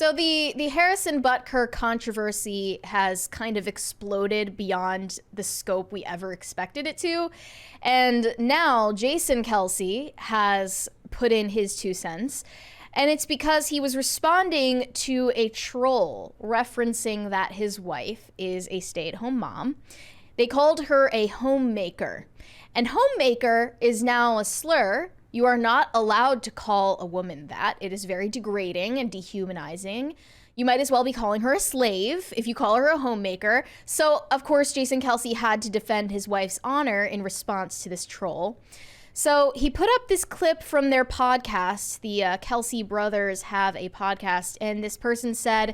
So the Harrison Butker controversy has kind of exploded beyond the scope we ever expected it to. And now Jason Kelce has put in his 2 cents. And it's because he was responding to a troll referencing that his wife is a stay-at-home mom. They called her a homemaker. And homemaker is now a slur. You are not allowed to call a woman that. It is very degrading and dehumanizing. You might as well be calling her a slave if you call her a homemaker. So, of course, Jason Kelce had to defend his wife's honor in response to this troll. So he put up this clip from their podcast. The Kelce brothers have a podcast, and this person said,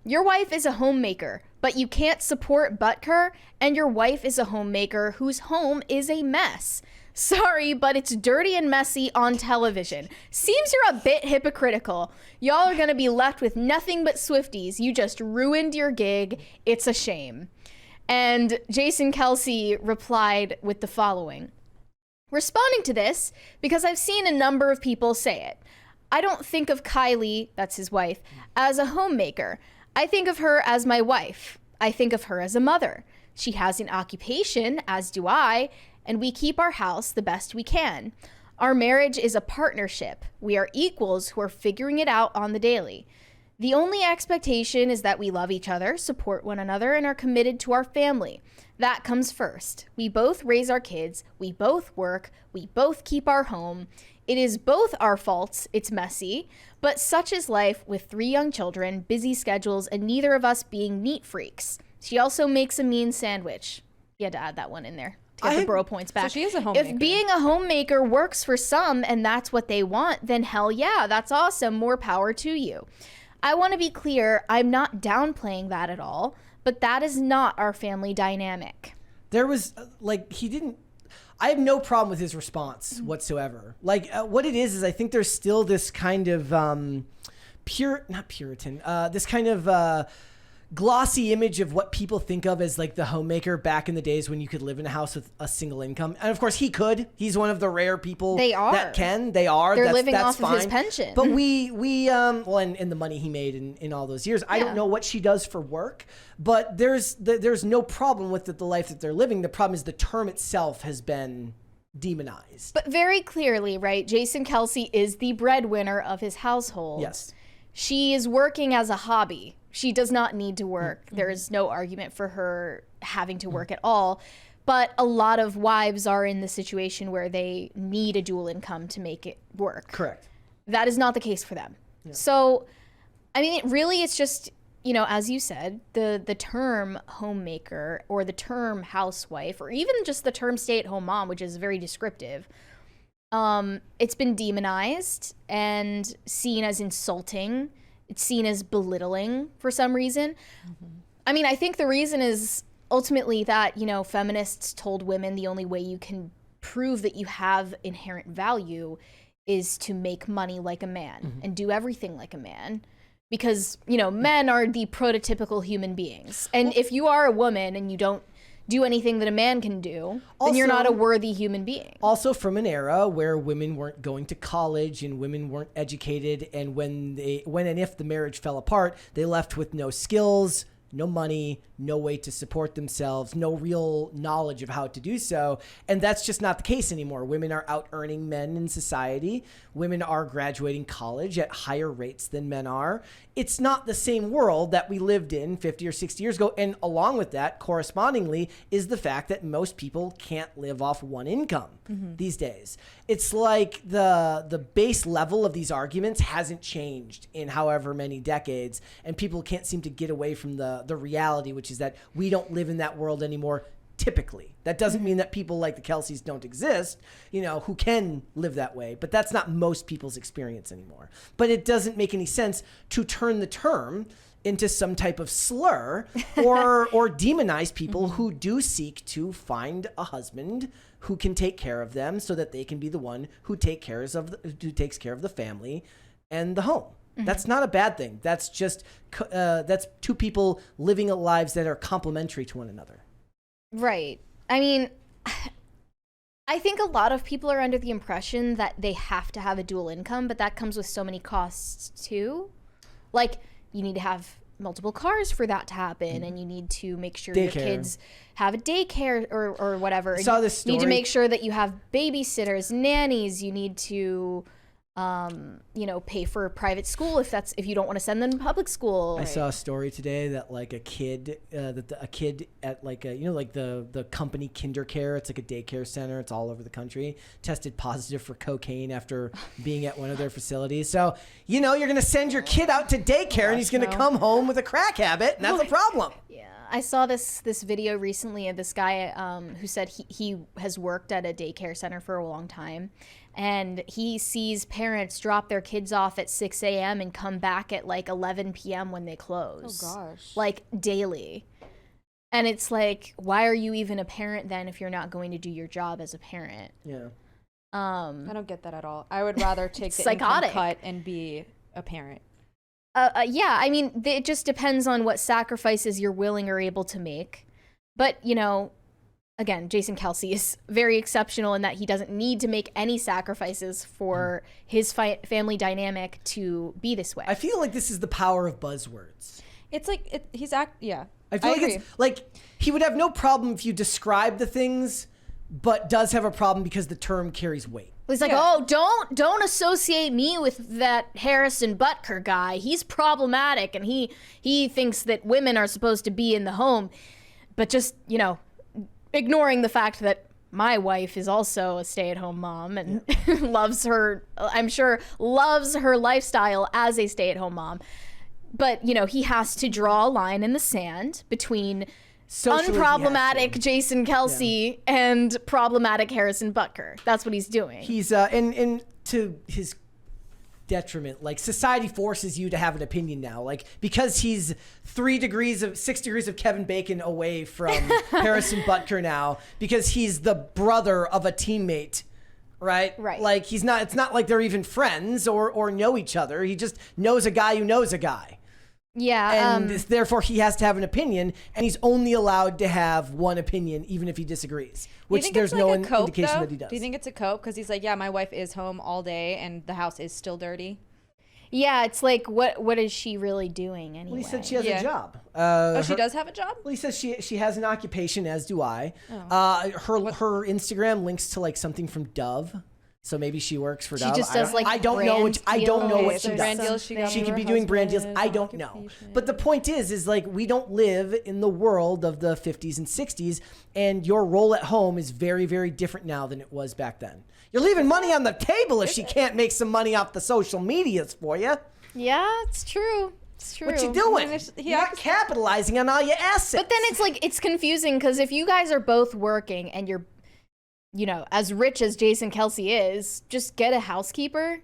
"Your wife is a homemaker, but you can't support Butker, and your wife is a homemaker whose home is a mess. Sorry, but it's dirty and messy on television. Seems you're a bit hypocritical. Y'all are going to be left with nothing but Swifties. You just ruined your gig. It's a shame." And Jason Kelce replied with the following. Responding to this, because I've seen a number of people say it. I don't think of Kylie, that's his wife, as a homemaker. I think of her as my wife. I think of her as a mother. She has an occupation, as do I, and we keep our house the best we can. Our marriage is a partnership. We are equals who are figuring it out on the daily. The only expectation is that we love each other, support one another, and are committed to our family. That comes first. We both raise our kids. We both work. We both keep our home. It is both our faults. It's messy, but such is life with 3 young children, busy schedules, and neither of us being neat freaks. She also makes a mean sandwich. You had to add that one in there to get the bro points back. So she is a homemaker. If being a homemaker works for some and that's what they want, then hell yeah, that's awesome. More power to you. I want to be clear, I'm not downplaying that at all, but that is not our family dynamic. There was, I have no problem with his response whatsoever. What it is I think there's still this kind of this kind of glossy image of what people think of as like the homemaker back in the days when you could live in a house with a single income. And of course he could. He's one of the rare people that can. They are. They're living off of his pension. But and the money he made in all those years. I don't know what she does for work, but there's no problem with the life that they're living. The problem is the term itself has been demonized. But very clearly, right, Jason Kelce is the breadwinner of his household. Yes. She is working as a hobby. She does not need to work. Mm-hmm. There is no argument for her having to work at all. But a lot of wives are in the situation where they need a dual income to make it work. Correct. That is not the case for them. Yeah. So, I mean, it's just, as you said, the term homemaker or the term housewife or even just the term stay-at-home mom, which is very descriptive, it's been demonized and seen as insulting. It's seen as belittling for some reason. Mm-hmm. I mean, I think the reason is ultimately that, feminists told women the only way you can prove that you have inherent value is to make money like a man and do everything like a man. Because, men are the prototypical human beings. And if you are a woman and you don't do anything that a man can do, then you're not a worthy human being. Also from an era where women weren't going to college and women weren't educated, and when and if the marriage fell apart, they left with no skills, no money, no way to support themselves, no real knowledge of how to do so. And that's just not the case anymore. Women are out earning men in society. Women are graduating college at higher rates than men are. It's not the same world that we lived in 50 or 60 years ago. And along with that, correspondingly, is the fact that most people can't live off one income these days. It's like the base level of these arguments hasn't changed in however many decades, and people can't seem to get away from the reality, which is that we don't live in that world anymore. Typically, that doesn't mean that people like the Kelces don't exist, who can live that way, but that's not most people's experience anymore. But it doesn't make any sense to turn the term into some type of slur or demonize people who do seek to find a husband who can take care of them so that they can be the one who takes care of the family and the home. That's not a bad thing. That's just that's two people living lives that are complementary to one another. Right. I mean, I think a lot of people are under the impression that they have to have a dual income, but that comes with so many costs too. Like, you need to have multiple cars for that to happen, and you need to make sure your kids have a daycare or whatever. I saw this story. You need to make sure that you have babysitters, nannies. You need to pay for private school if you don't want to send them to public school. I saw a story today that like a kid at like the company KinderCare, it's like a daycare center, it's all over the country, tested positive for cocaine after being at one of their facilities. So you're gonna send your kid out to daycare and he's gonna come home with a crack habit, and that's a problem. Yeah, I saw this video recently of this guy who said he has worked at a daycare center for a long time, and he sees parents drop their kids off at 6 a.m. and come back at like 11 p.m. when they close. Oh gosh. Like daily. And it's like, why are you even a parent then if you're not going to do your job as a parent? Yeah. I don't get that at all. I would rather take the psychotic. income cut and be a parent. Yeah, I mean, it just depends on what sacrifices you're willing or able to make. But, again, Jason Kelce is very exceptional in that he doesn't need to make any sacrifices for his family dynamic to be this way. I feel like this is the power of buzzwords. It's like yeah. I feel like agree. it's like he would have no problem if you describe the things, but does have a problem because the term carries weight. He's like, oh, don't associate me with that Harrison Butker guy. He's problematic, and he thinks that women are supposed to be in the home, but just ignoring the fact that my wife is also a stay-at-home mom and loves her lifestyle as a stay-at-home mom. But, he has to draw a line in the sand between Socially, unproblematic Jason Kelce and problematic Harrison Butker. That's what he's doing. He's and to his detriment, like society forces you to have an opinion now, like because he's 6 degrees of Kevin Bacon away from Harrison Butker now, because he's the brother of a teammate, right? Like it's not like they're even friends or know each other. He just knows a guy who knows a guy. Yeah, and therefore he has to have an opinion, and he's only allowed to have one opinion, even if he disagrees. Which there's no indication that he does. Do you think it's a cope? Because he's like, yeah, my wife is home all day, and the house is still dirty. Yeah, it's like, what is she really doing anyway? Well, he said she has a job. She does have a job? Well, he says she has an occupation, as do I. Her Instagram links to like something from Dove. So maybe she works for Dove. She just does I don't know what she does. Brand deals she could be doing brand deals. I don't know. But the point is like we don't live in the world of the 50s and 60s, and your role at home is very, very different now than it was back then. You're leaving money on the table if she can't make some money off the social medias for you. Yeah, it's true. It's true. What you doing? You're not capitalizing on all your assets. But then it's like, it's confusing because if you guys are both working and you're as rich as Jason Kelce is, just get a housekeeper.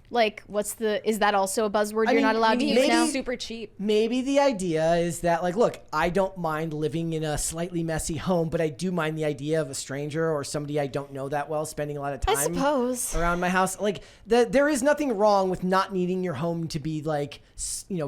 Like, is that also a buzzword you're not allowed to use now? Super cheap. Maybe the idea is that, like, look, I don't mind living in a slightly messy home, but I do mind the idea of a stranger or somebody I don't know that well spending a lot of time around my house. Like, there is nothing wrong with not needing your home to be, like,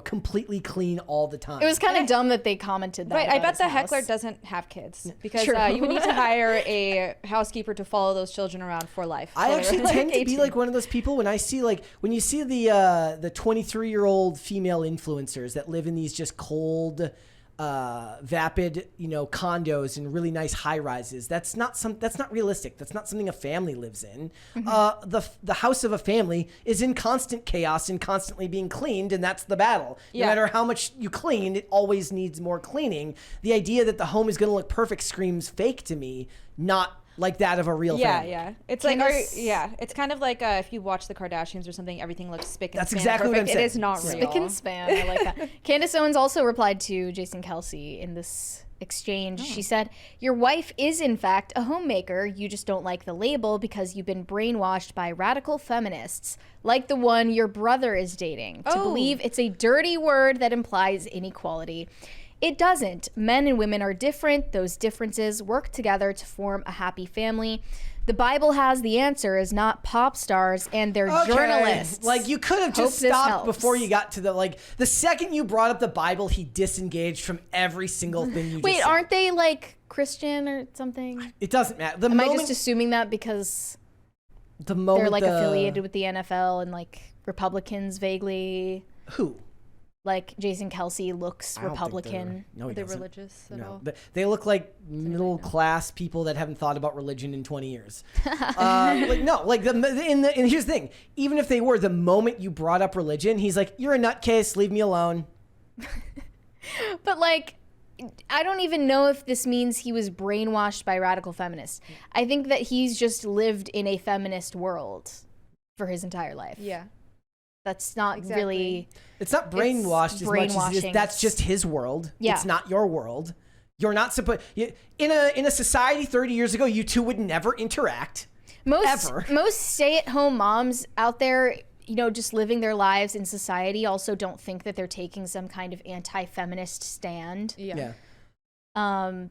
completely clean all the time. It was kind of dumb that they commented that. Right, I bet the heckler doesn't have kids because you would need to hire a housekeeper to follow those children around for life. I actually tend to be like one of those people when I see when you see the 23-year-old female influencers that live in these just cold, vapid, condos and really nice high rises. That's not realistic. That's not something a family lives in. Mm-hmm. The house of a family is in constant chaos and constantly being cleaned, and that's the battle. No matter how much you clean, it always needs more cleaning. The idea that the home is going to look perfect screams fake to me, not like that of a real family. Yeah. It's it's kind of like if you watch the Kardashians or something, everything looks spick and That's span exactly perfect. what I'm saying. It is not real. Spick and span. I like that. Candace Owens also replied to Jason Kelce in this exchange. She said, your wife is in fact a homemaker. You just don't like the label because you've been brainwashed by radical feminists like the one your brother is dating to believe it's a dirty word that implies inequality. It doesn't. Men and women are different. Those differences work together to form a happy family. The Bible has the answers, not pop stars and their journalists. Like, you could have just stopped before you got to the second you brought up the Bible, he disengaged from every single thing you just said. Aren't they like Christian or something? It doesn't matter. Am I just assuming that because they're like affiliated with the NFL and like Republicans vaguely? Who? like Jason Kelce looks I don't think Republican. No, Are he they doesn't. religious at No, all? they look like middle class people that haven't thought about religion in 20 years. Like no, like and here's the thing: even if they were, the moment you brought up religion, he's like, "You're a nutcase. Leave me alone." But like, I don't even know if this means he was brainwashed by radical feminists. I think that he's just lived in a feminist world for his entire life. Yeah. That's not really. It's not brainwashed as much as brainwashing. that's just his world. Yeah. It's not your world. You're not supposed in a society 30 years ago, you two would never interact. Most ever. stay-at-home moms out there, you know, just living their lives in society, also don't think that they're taking some kind of anti-feminist stand. Yeah.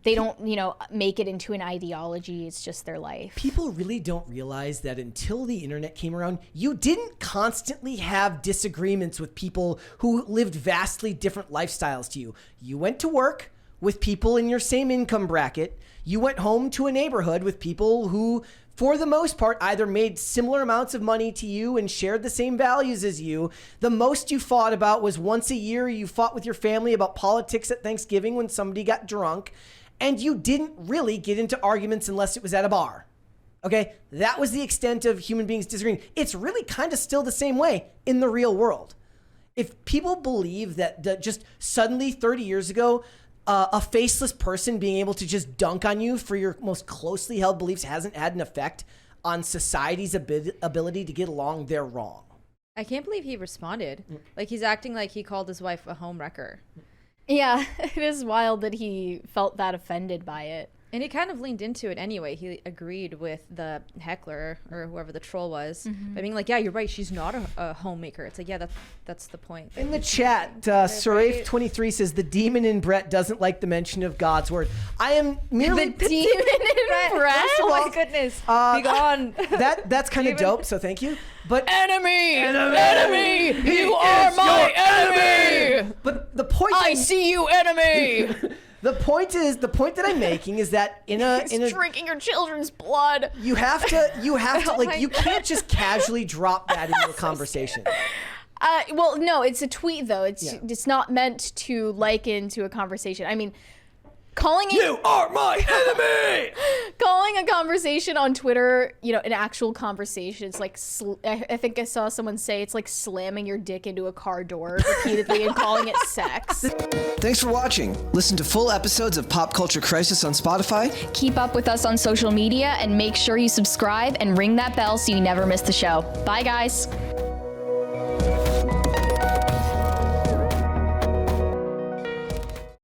They don't, you know, make it into an ideology. It's just their life. People really don't realize that until the internet came around, you didn't constantly have disagreements with people who lived vastly different lifestyles to you. You went to work with people in your same income bracket. You went home to a neighborhood with people who, for the most part, either made similar amounts of money to you and shared the same values as you. The most you fought about was once a year you fought with your family about politics at Thanksgiving when somebody got drunk, and you didn't really get into arguments unless it was at a bar. Okay? That was the extent of human beings disagreeing. It's really kind of still the same way in the real world. If people believe that just suddenly 30 years ago, a faceless person being able to just dunk on you for your most closely held beliefs hasn't had an effect on society's ability to get along, they're wrong. I can't believe he responded. Like, he's acting like he called his wife a home wrecker. Yeah, it is wild that he felt that offended by it. And he kind of leaned into it anyway. He agreed with the heckler or whoever the troll was by being like, yeah, you're right. She's not a homemaker. It's like, yeah, that's the point. In the chat, Saraif23 says the demon in Brett doesn't like the mention of God's word. I am merely... The demon in Brett? Oh my goodness. Be gone. That's kind of dope, so thank you. But Enemy! You are my enemy! But the point I see you, enemy! the point that I'm making is that in a drinking your children's blood. you have to like you can't just casually drop that into a conversation. Well, no, it's a tweet though. It's not meant to liken to a conversation. I mean, you are my enemy. Calling a conversation on Twitter, you know, an actual conversation, it's like I think I saw someone say it's like slamming your dick into a car door repeatedly and calling it sex. Thanks for watching. Listen to full episodes of Pop Culture Crisis on Spotify. Keep up with us on social media and make sure you subscribe and ring that bell so you never miss the show. Bye, guys.